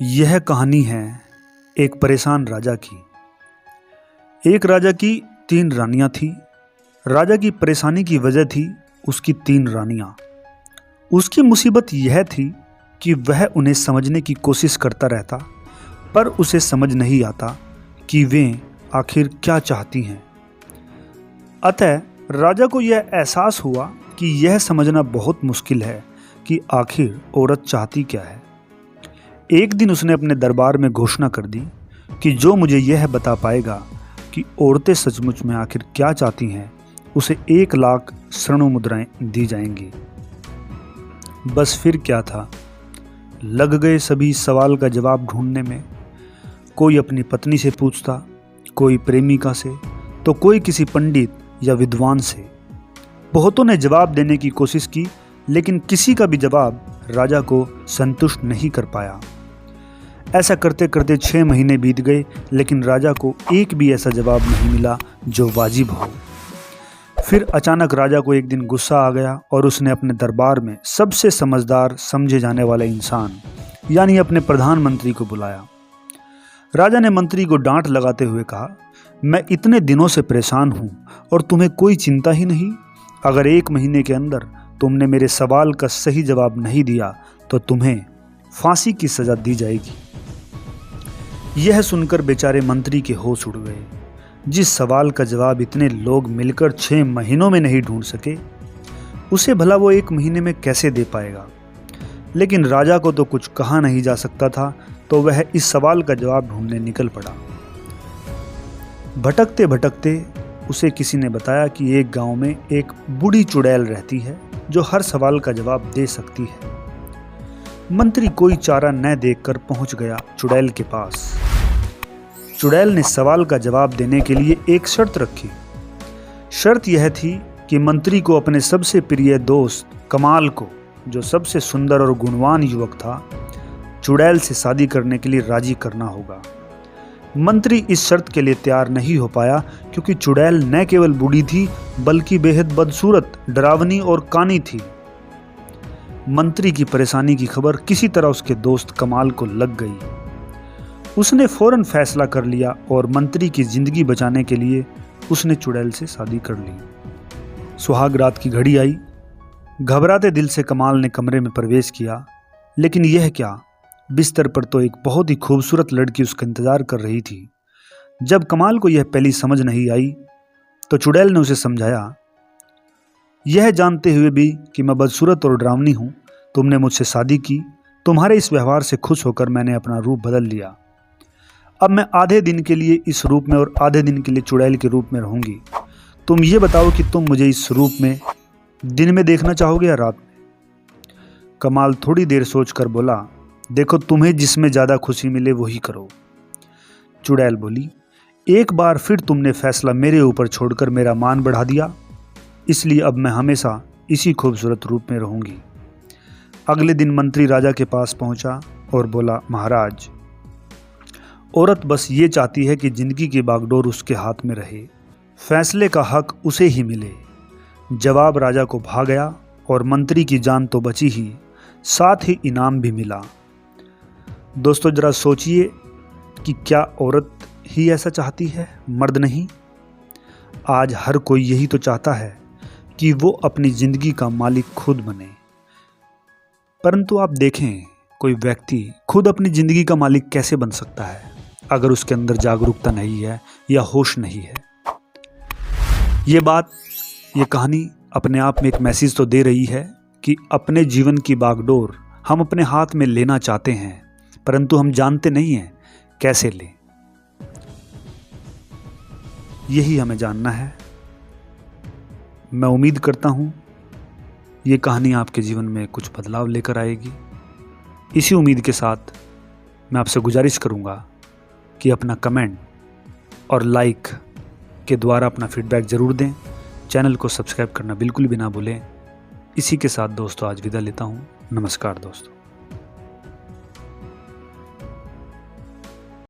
यह कहानी है एक परेशान राजा की। एक राजा की 3 रानियां थी। राजा की परेशानी की वजह थी उसकी 3 रानियां। उसकी मुसीबत यह थी कि वह उन्हें समझने की कोशिश करता रहता, पर उसे समझ नहीं आता कि वे आखिर क्या चाहती हैं। अतः राजा को यह एहसास हुआ कि यह समझना बहुत मुश्किल है कि आखिर औरत चाहती क्या है। एक दिन उसने अपने दरबार में घोषणा कर दी कि जो मुझे यह बता पाएगा कि औरतें सचमुच में आखिर क्या चाहती हैं, उसे 1 लाख स्वर्ण मुद्राएं दी जाएंगी। बस फिर क्या था, लग गए सभी सवाल का जवाब ढूंढने में। कोई अपनी पत्नी से पूछता, कोई प्रेमिका से, तो कोई किसी पंडित या विद्वान से। बहुतों ने जवाब देने की कोशिश की, लेकिन किसी का भी जवाब राजा को संतुष्ट नहीं कर पाया। ऐसा करते करते 6 महीने बीत गए, लेकिन राजा को एक भी ऐसा जवाब नहीं मिला जो वाजिब हो। फिर अचानक राजा को एक दिन गुस्सा आ गया और उसने अपने दरबार में सबसे समझदार समझे जाने वाला इंसान यानी अपने प्रधानमंत्री को बुलाया। राजा ने मंत्री को डांट लगाते हुए कहा, मैं इतने दिनों से परेशान हूँ और तुम्हें कोई चिंता ही नहीं। अगर 1 महीने के अंदर तुमने मेरे सवाल का सही जवाब नहीं दिया तो तुम्हें फांसी की सजा दी जाएगी। यह सुनकर बेचारे मंत्री के होश उड़ गए। जिस सवाल का जवाब इतने लोग मिलकर 6 महीनों में नहीं ढूंढ सके, उसे भला वो 1 महीने में कैसे दे पाएगा। लेकिन राजा को तो कुछ कहा नहीं जा सकता था, तो वह इस सवाल का जवाब ढूंढने निकल पड़ा। भटकते भटकते उसे किसी ने बताया कि एक गांव में एक बूढ़ी चुड़ैल रहती है जो हर सवाल का जवाब दे सकती है। मंत्री कोई चारा न देखकर पहुंच गया चुड़ैल के पास। चुड़ैल ने सवाल का जवाब देने के लिए एक शर्त रखी। शर्त यह थी कि मंत्री को अपने सबसे प्रिय दोस्त कमाल को, जो सबसे सुंदर और गुणवान युवक था, चुड़ैल से शादी करने के लिए राजी करना होगा। मंत्री इस शर्त के लिए तैयार नहीं हो पाया, क्योंकि चुड़ैल न केवल बूढ़ी थी बल्कि बेहद बदसूरत, डरावनी और कानी थी। मंत्री की परेशानी की खबर किसी तरह उसके दोस्त कमाल को लग गई। उसने फौरन फैसला कर लिया और मंत्री की जिंदगी बचाने के लिए उसने चुड़ैल से शादी कर ली। सुहाग रात की घड़ी आई। घबराते दिल से कमाल ने कमरे में प्रवेश किया, लेकिन यह क्या, बिस्तर पर तो एक बहुत ही खूबसूरत लड़की उसका इंतजार कर रही थी। जब कमाल को यह पहली समझ नहीं आई तो चुड़ैल ने उसे समझाया, यह जानते हुए भी कि मैं बदसूरत और डरावनी हूँ, तुमने मुझसे शादी की। तुम्हारे इस व्यवहार से खुश होकर मैंने अपना रूप बदल लिया। अब मैं आधे दिन के लिए इस रूप में और आधे दिन के लिए चुड़ैल के रूप में रहूंगी। तुम ये बताओ कि तुम मुझे इस रूप में दिन में देखना चाहोगे या रात में। कमाल थोड़ी देर सोचकर बोला, देखो, तुम्हें जिसमें ज़्यादा खुशी मिले वही करो। चुड़ैल बोली, एक बार फिर तुमने फैसला मेरे ऊपर छोड़कर मेरा मान बढ़ा दिया, इसलिए अब मैं हमेशा इसी खूबसूरत रूप में रहूंगी। अगले दिन मंत्री राजा के पास पहुंचा और बोला, महाराज, औरत बस ये चाहती है कि जिंदगी की बागडोर उसके हाथ में रहे, फैसले का हक उसे ही मिले। जवाब राजा को भा गया और मंत्री की जान तो बची ही, साथ ही इनाम भी मिला। दोस्तों, जरा सोचिए कि क्या औरत ही ऐसा चाहती है, मर्द नहीं। आज हर कोई यही तो चाहता है कि वो अपनी जिंदगी का मालिक खुद बने। परंतु आप देखें, कोई व्यक्ति खुद अपनी जिंदगी का मालिक कैसे बन सकता है अगर उसके अंदर जागरूकता नहीं है या होश नहीं है। ये कहानी अपने आप में एक मैसेज तो दे रही है कि अपने जीवन की बागडोर हम अपने हाथ में लेना चाहते हैं, परंतु हम जानते नहीं हैं कैसे लें। यही हमें जानना है। मैं उम्मीद करता हूँ ये कहानी आपके जीवन में कुछ बदलाव लेकर आएगी। इसी उम्मीद के साथ मैं आपसे गुजारिश करूँगा कि अपना कमेंट और लाइक के द्वारा अपना फीडबैक ज़रूर दें। चैनल को सब्सक्राइब करना बिल्कुल भी ना भूलें। इसी के साथ दोस्तों आज विदा लेता हूँ। नमस्कार दोस्तों।